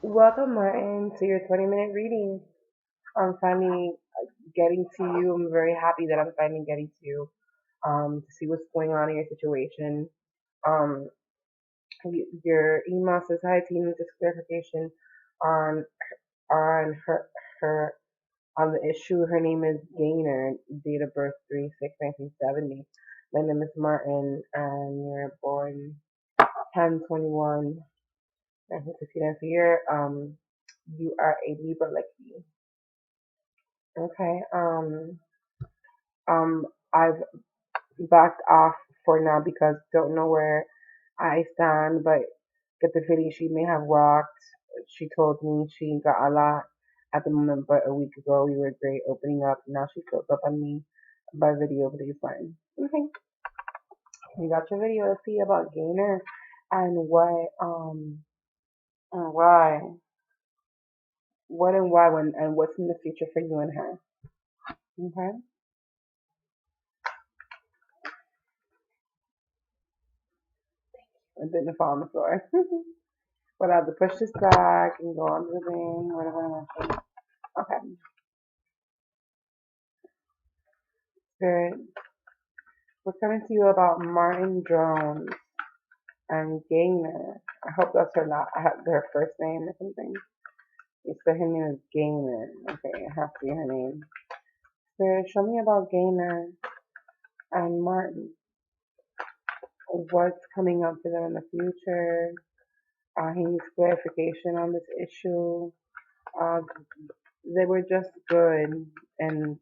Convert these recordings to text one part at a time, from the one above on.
Welcome, Martin, to your 20-minute reading. I'm finally getting to you. I'm very happy that I'm finally getting to you to see what's going on in your situation. Um, your email says, "Hi, team. Just clarification on her on the issue. Her name is Gaynor. Date of birth 3/6/1970. My name is Martin, and you're born 10/21/1969. So you are a Libra like me. Okay. Um, I've backed off for now because don't know where I stand, but get the feeling she may have rocked. She told me she got a lot at the moment, but a week ago we were great opening up. Now she closed up on me by video, but it's fine. Okay, you got your video. Let's see about Gainer and why, what and why, when and what's in the future for you and her. Okay, it didn't fall on the floor. But I have to push this back and go under the thing, whatever I mentioned. Okay. Spirit, we're coming to you about Martin Jones and Gaynor. I hope that's her her first name or something. You said her name is Gaynor. Okay, it has to be her name. Spirit, show me about Gaynor and Martin. What's coming up for them in the future? He needs clarification on this issue. Uh, they were just good in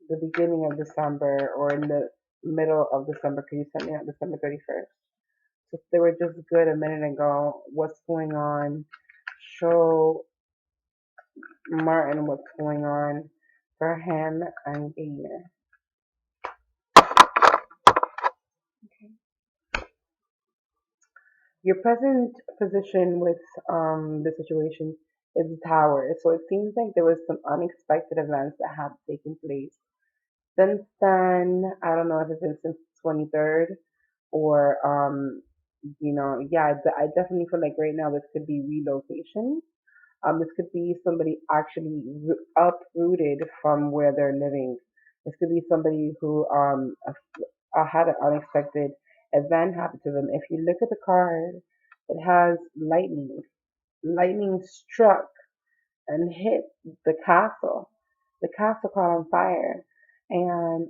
the beginning of December or in the middle of December because you sent me on December 31st. So they were just good a minute ago. What's going on? Show Martin what's going on for him and Gaynor. Your present position with the situation is the tower. So it seems like there was some unexpected events that have taken place. Since then, I don't know if it's been since the 23rd or yeah, I definitely feel like right now this could be relocation. This could be somebody actually uprooted from where they're living. This could be somebody who had an unexpected event happen to them. If you look at the card, it has lightning. Lightning struck and hit the castle. The castle caught on fire, and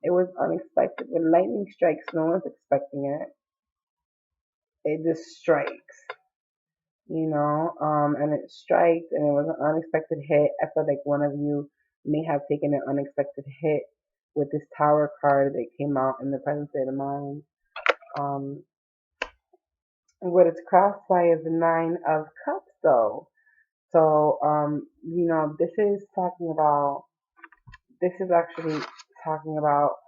it was unexpected. When lightning strikes, no one's expecting it. It just strikes, and it strikes, and it was an unexpected hit. I feel like one of you may have taken an unexpected hit with this tower card that came out in the present state of mind. Um, what it's crossed by is the Nine of Cups, though. So, this is talking about, this is actually talking about,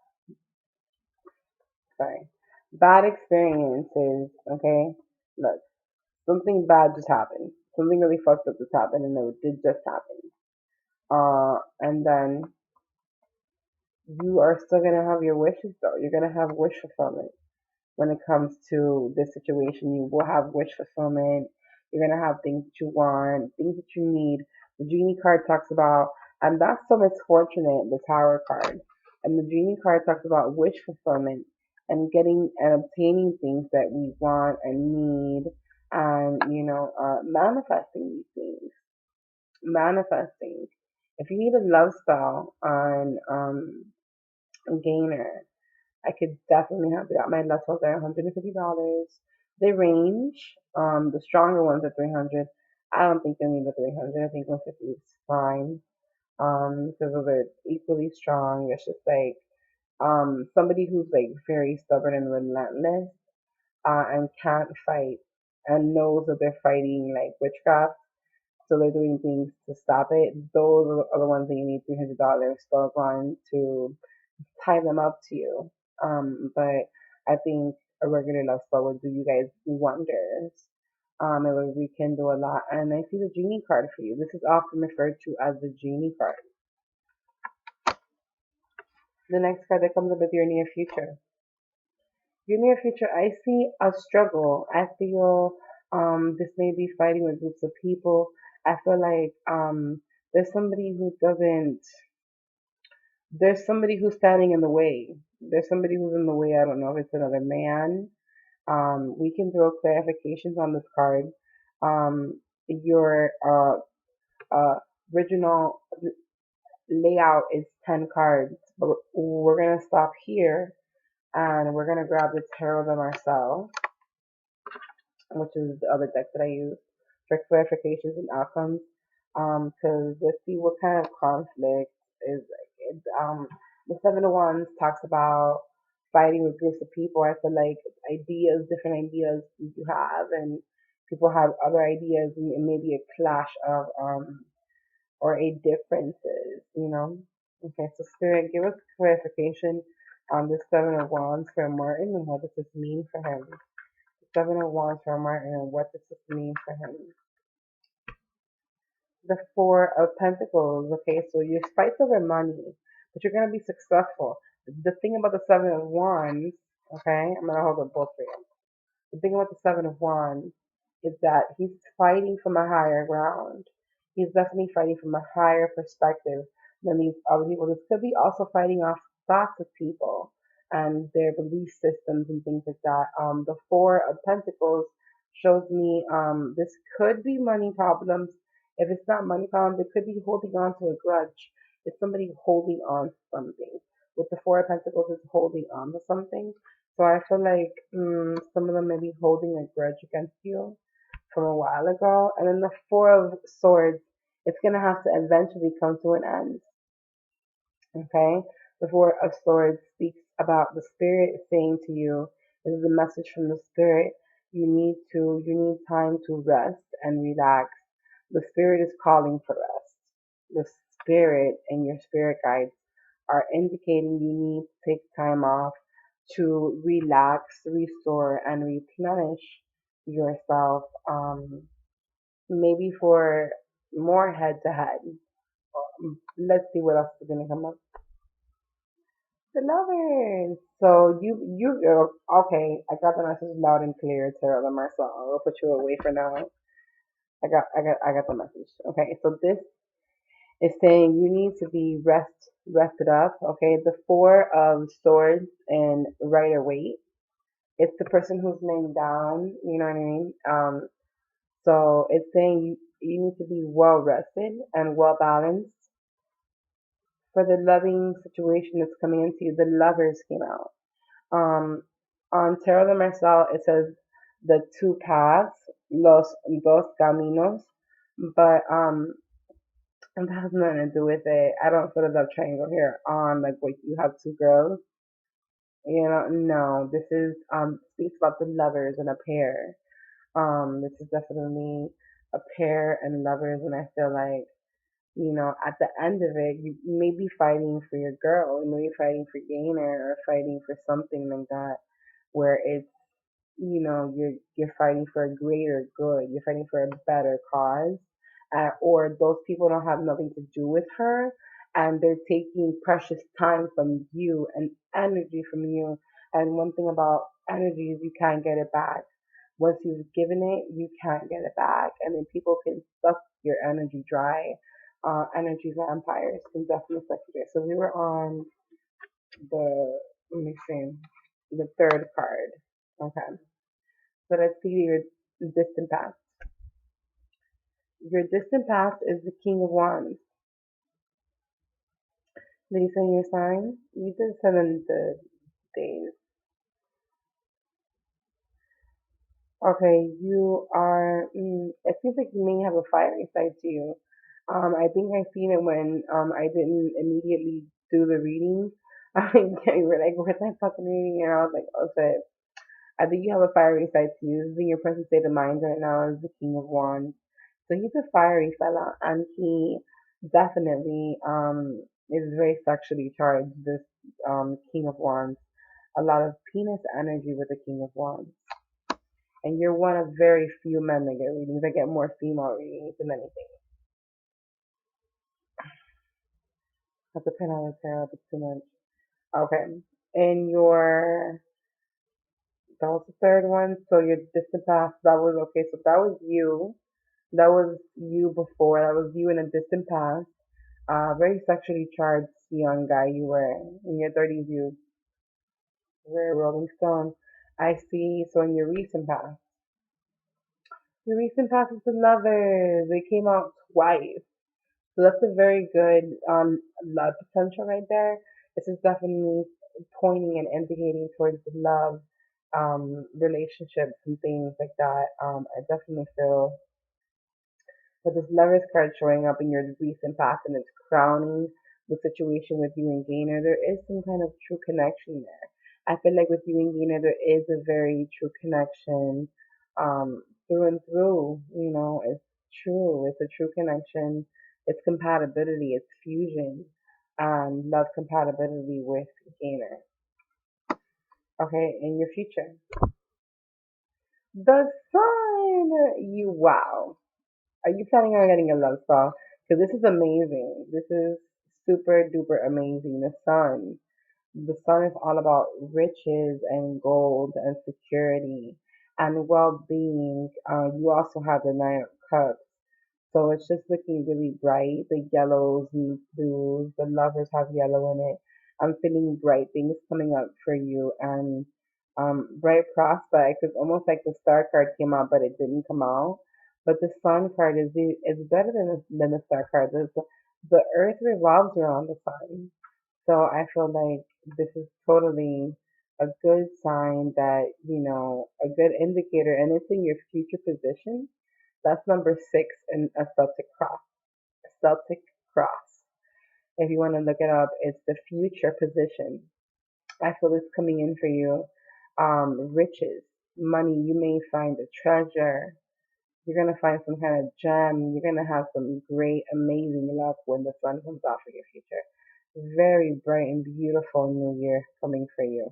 sorry, bad experiences, okay? Look, something bad just happened. Something really fucked up just happened, and it did just happen. And then you are still gonna have your wishes though. You're gonna have wish fulfillment when it comes to this situation. You will have wish fulfillment. You're gonna have things that you want, things that you need. The genie card talks about, and that's so misfortunate. The Tower card, and the genie card talks about wish fulfillment and getting and obtaining things that we want and need, and manifesting these things. Manifesting. If you need a love spell on Gainer, I could definitely help you out. My lessons are $150. They range. The stronger ones are 300. I don't think they need the 300. I think 150 is fine. Because those are equally strong. It's just like somebody who's like very stubborn and relentless, and can't fight and knows that they're fighting like witchcraft, so they're doing things to stop it. Those are the ones that you need $300 spells on to tie them up to you. But I think a regular love spell would do you guys wonders. It would rekindle a lot. And I see the genie card for you. This is often referred to as the genie card. The next card that comes up is your near future. Your near future, I see a struggle. I feel This may be fighting with groups of people. I feel like there's somebody who doesn't. There's somebody who's standing in the way. There's somebody who's in the way. I don't know if it's another man. We can throw clarifications on this card. Your uh, original layout is 10 cards, but we're going to stop here and we're going to grab the Tarot de Marcel, which is the other deck that I use for clarifications and outcomes. Because let's see what kind of conflict is it. The Seven of Wands talks about fighting with groups of people. I feel like ideas, different ideas you have, and people have other ideas, and maybe a clash of or a differences. Okay, so Spirit, give us clarification on the Seven of Wands for Martin and what does this mean for him? Seven of Wands for Martin, and what does this mean for him? The Four of Pentacles. Okay, so you fight over money, but you're gonna be successful. The thing about the Seven of Wands, okay, I'm gonna hold up both for you. The thing about the Seven of Wands is that he's fighting from a higher ground. He's definitely fighting from a higher perspective than these other people. This could be also fighting off thoughts of people and their belief systems and things like that. The Four of Pentacles shows me this could be money problems. If it's not money problems, it could be holding on to a grudge. It's somebody holding on to something. With the Four of Pentacles, it's holding on to something. So I feel like some of them may be holding a grudge against you from a while ago. And then the Four of Swords, it's going to have to eventually come to an end. Okay? The Four of Swords speaks about the Spirit saying to you, this is a message from the Spirit. You need time to rest and relax. The Spirit is calling for rest. The Spirit and your spirit guides are indicating you need to take time off to relax, restore, and replenish yourself. Maybe for more head to head. Let's see what else is gonna come up. The lovers. So okay. I got the message loud and clear, Tarot de Marcel. I'll put you away for now. I got the message. Okay, so this is saying you need to be rested up. Okay, the Four of Swords and Rider Waite. It's the person who's laying down. You know what I mean? So it's saying you need to be well rested and well balanced for the loving situation that's coming into you. The lovers came out. Um, on Tarot de Marcel, it says the two paths, los dos caminos, but and that has nothing to do with it. I don't feel a love triangle here on like what you have two girls. No, this is speaks about the lovers and a pair. This is definitely a pair and lovers, and I feel like at the end of it, you may be fighting for your girl, you may be fighting for Gainer or fighting for something like that, where it's you're fighting for a greater good, you're fighting for a better cause, or those people don't have nothing to do with her, and they're taking precious time from you and energy from you. And one thing about energy is you can't get it back. Once you've given it, you can't get it back, and then people can suck your energy dry. Energy vampires can definitely suck you dry. So we were on let me see, the third card. Okay. So let's see your distant past. Your distant past is the King of Wands. Did you send your sign? You did send in the days. Okay, you are. It seems like you may have a fiery side to you. I think I seen it when I didn't immediately do the reading. You were like, "Where's my fucking reading?" And I was like, "Oh shit." I think you have a fiery side to you. In your present state of mind right now is the King of Wands. So he's a fiery fella, and he definitely is very sexually charged. This King of Wands, a lot of penis energy with the King of Wands, and you're one of very few men that get readings. I get more female readings than anything. That's a pen on the tarot, but too much. Okay, and your That was the third one. So your distant past, that was okay. So that was you. That was you before. That was you in a distant past. Very sexually charged young guy you were. In your 30s, you were a Rolling Stone. I see. So in your recent past is the Lovers. They came out twice. So that's a very good love potential right there. This is definitely pointing and indicating towards the love relationships and things like that. I definitely feel with this Lovers card showing up in your recent past and it's crowning the situation with you and Gainer, there is some kind of true connection there. I feel like with you and Gainer, there is a very true connection through and through. You know, it's true. It's a true connection. It's compatibility. It's fusion. Love compatibility with Gainer. Okay, in your future. The Sun! You wow. Are you planning on getting a love spell? Because this is amazing. This is super duper amazing. The sun is all about riches and gold and security and well-being. You also have the Nine of Cups. So it's just looking really bright. The yellows and blues, the lovers have yellow in it. I'm feeling bright things coming up for you and bright prospects. It's almost like the star card came out, but it didn't come out. But the sun card is better than the star card. The earth revolves around the sun. So I feel like this is totally a good sign that, a good indicator, and it's in your future position. That's number 6 in a Celtic cross. A Celtic cross. If you want to look it up, it's the future position. I feel it's coming in for you. Riches, money. You may find a treasure. You're gonna find some kind of gem. You're gonna have some great, amazing luck when the sun comes out for your future. Very bright and beautiful new year coming for you.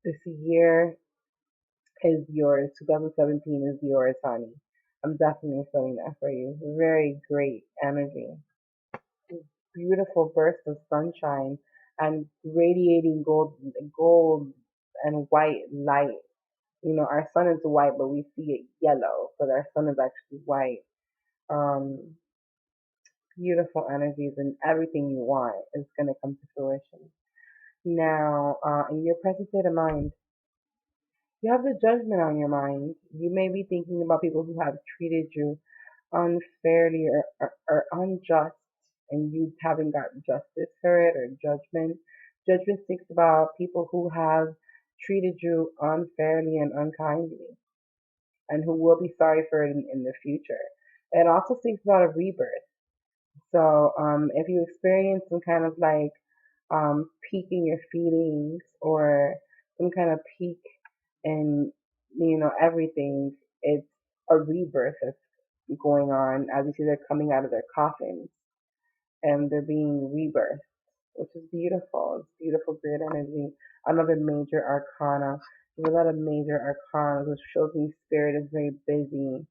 This year is yours. 2017 is yours, honey. I'm definitely feeling that for you. Very great energy. Beautiful burst of sunshine and radiating gold and white light. Our sun is white, but we see it yellow, but our sun is actually white. Um, Beautiful energies and everything you want is going to come to fruition. Now, in your present state of mind, you have the judgment on your mind. You may be thinking about people who have treated you unfairly or unjust, and you haven't got justice for it or judgment. Judgment speaks about people who have treated you unfairly and unkindly, and who will be sorry for it in the future. It also speaks about a rebirth. So, if you experience some kind of like peak in your feelings or some kind of peak in everything, it's a rebirth that's going on. As you see, they're coming out of their coffins and they're being rebirthed, which is beautiful. It's beautiful, great energy. Another major arcana. There's a lot of major arcana, which shows me spirit is very busy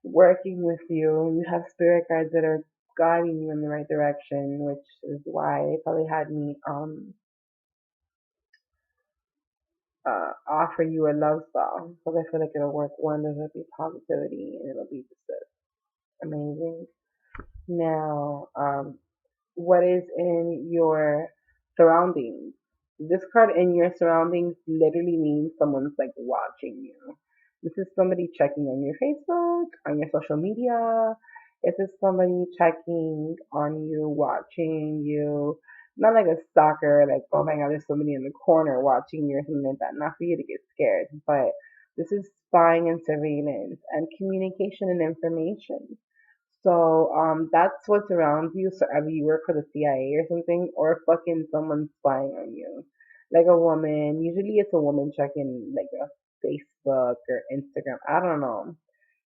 working with you. You have spirit guides that are guiding you in the right direction, which is why they probably had me offer you a love spell because I feel like it'll work wonders. It'll be positivity and it'll be just amazing. Now, what is in your surroundings? This card in your surroundings literally means someone's like watching you. This is somebody checking on your Facebook, on your social media. This is somebody checking on you, watching you. Not like a stalker, like, oh my god, there's somebody in the corner watching you or something like that. Not for you to get scared, but this is spying and surveillance and communication and information. So that's what's around you. So either you work for the CIA or something, or fucking someone's spying on you. Like a woman. Usually it's a woman checking like a Facebook or Instagram. I don't know.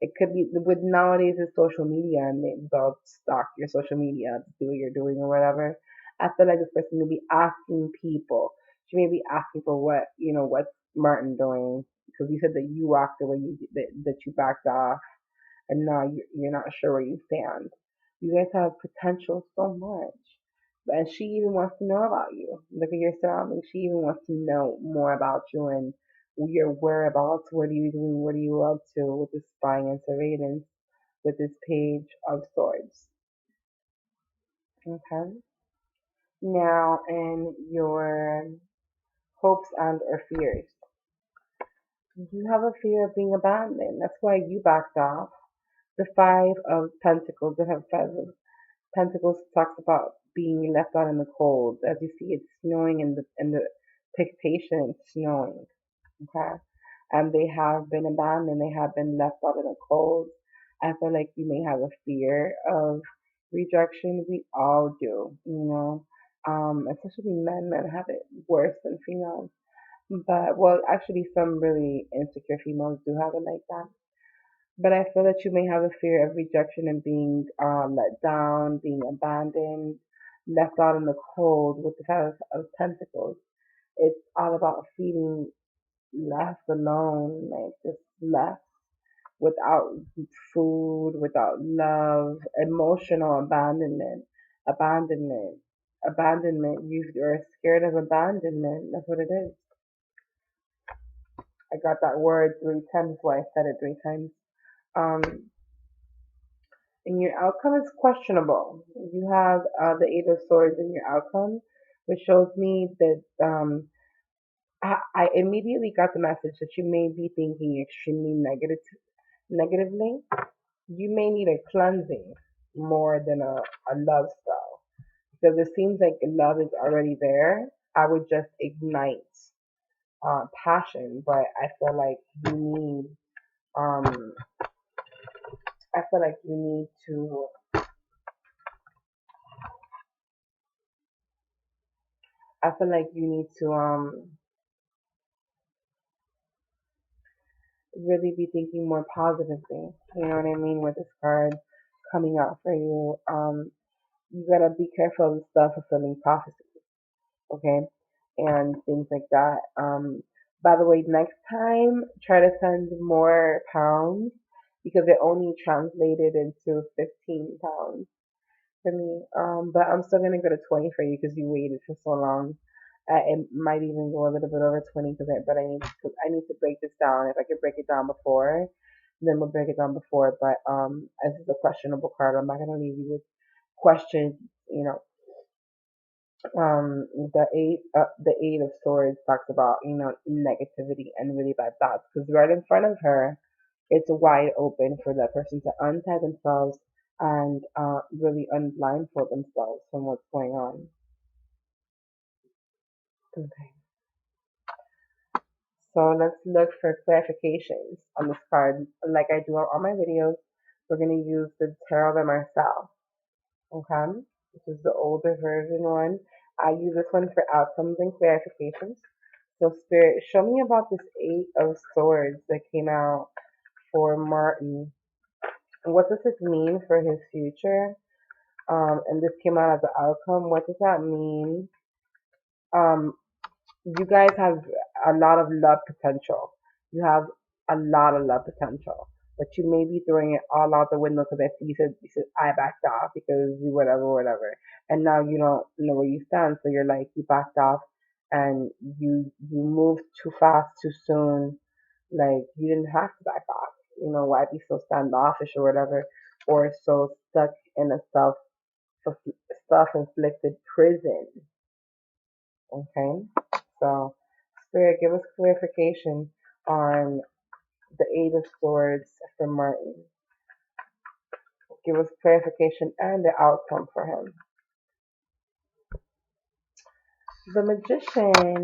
It could be with nowadays it's social media and they'll stalk your social media to see what you're doing or whatever. I feel like this person may be asking people. She may be asking for what's Martin doing? Because you said that you walked away, that you backed off and now you're not sure where you stand. You guys have potential so much. And she even wants to know about you. Look at your surroundings. She even wants to know more about you and your whereabouts. What are you doing? What are you up to with this spying and surveillance with this page of swords? Okay. Now, in your hopes and or fears, you have a fear of being abandoned. That's why you backed off. The Five of Pentacles, the Five of Pentacles talks about being left out in the cold. As you see, it's snowing in the pictation. It's snowing. Okay, and they have been abandoned. They have been left out in the cold. I feel like you may have a fear of rejection. We all do, especially men. Men have it worse than females. But well, actually, some really insecure females do have it like that. But I feel that you may have a fear of rejection and being let down, being abandoned, left out in the cold with the Five of Pentacles. It's all about feeling left alone, like just left without food, without love, emotional abandonment. You're scared of abandonment. That's what it is. I got that word 3 times. Why I said it 3 times. Um, and your outcome is questionable. You have the Eight of Swords in your outcome, which shows me that I immediately got the message that you may be thinking extremely negatively. You may need a cleansing more than a love spell because it seems like love is already there. I would just ignite passion, but you need um I feel like you need to I feel like you need to really be thinking more positively. You know what I mean? With this card coming out for you, you gotta be careful of self-fulfilling prophecy, okay, and things like that. By the way, next time try to send more pounds because it only translated into 15 pounds for me. But I'm still gonna go to 20 for you because you waited for so long. It might even go a little bit over 20 but I need to break this down. If I could break it down before, then we'll break it down before. But as it's a questionable card, I'm not gonna leave you with questions. You know, the eight of swords talks about negativity and really bad thoughts because right in front of her, it's wide open for that person to untie themselves and really unblindfold themselves from what's going on. Okay. So let's look for clarifications on this card. Like I do on all my videos, we're going to use the Tarot by Marcel. Okay? This is the older version one. I use this one for outcomes and clarifications. So, Spirit, show me about this Eight of Swords that came out for Martin. What does this mean for his future? And this came out as an outcome. What does that mean? Um, you guys have a lot of love potential. You have a lot of love potential, but you may be throwing it all out the window because I see you said I backed off because you whatever, and now you don't know where you stand. So you're like you backed off and you moved too fast too soon. Like you didn't have to back off. Why be so standoffish or whatever, or so stuck in a self-inflicted prison. Okay, so Spirit, give us clarification on the Eight of Swords for Martin. Give us clarification and the outcome for him. The Magician,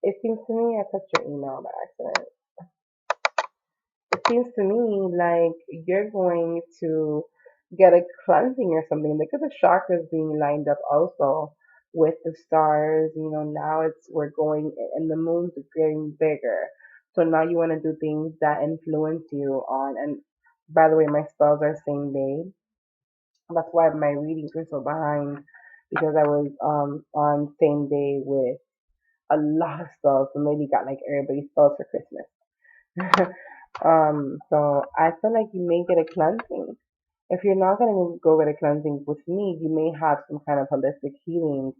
it seems to me, I put your email by accident. It seems to me like you're going to get a cleansing or something. Look at the chakras being lined up also with the stars. Now we're going and the moon's getting bigger. So now you want to do things that influence you on. And by the way, my spells are same day. That's why my readings were so behind because I was on same day with a lot of spells. So maybe got like everybody's spells for Christmas. So I feel like you may get a cleansing. If you're not gonna go get a cleansing with me, you may have some kind of holistic healing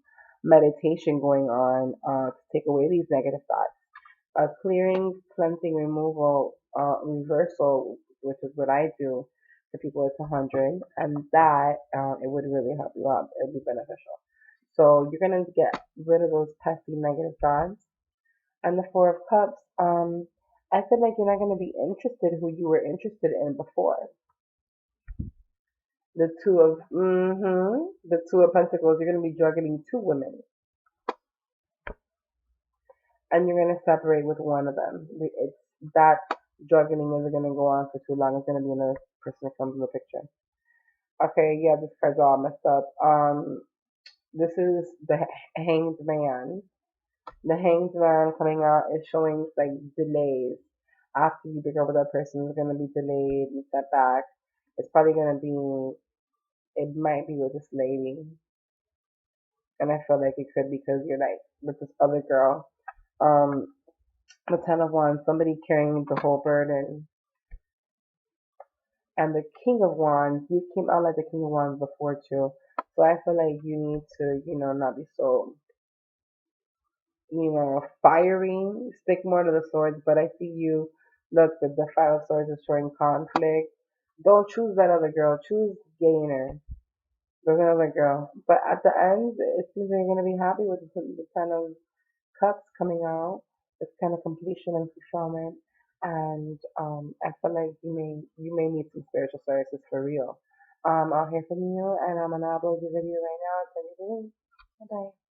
meditation going on to take away these negative thoughts. a clearing, cleansing, removal, reversal, which is what I do for people with 100, and that it would really help you out. It would be beneficial. So you're gonna get rid of those pesky negative thoughts. And the Four of Cups, I feel like you're not gonna be interested who you were interested in before. The Two of Pentacles, you're gonna be juggling two women, and you're gonna separate with one of them. It's that juggling isn't gonna go on for too long. It's gonna be another person that comes in the picture. Okay, yeah, this card's all messed up. This is the Hanged Man. The Hanged Man coming out is showing like delays. After you break up with that person, it's gonna be delayed and set back. It's probably gonna be. It might be with this lady, and I feel like it could because you're like with this other girl. Um, the Ten of Wands, somebody carrying the whole burden. And the King of Wands, you came out like the King of Wands before too. So I feel like you need to, not be so, fiery, stick more to the swords. But I see you, look, the Five of Swords is showing conflict. Don't choose that other girl. Choose Gainer. There's another girl. But at the end, it seems you're going to be happy with the Ten of Cups coming out. It's kind of completion and fulfillment. And I feel like you may need some spiritual services for real. I'll hear from you, and I'm gonna upload the video right now. Send you the link. Bye bye.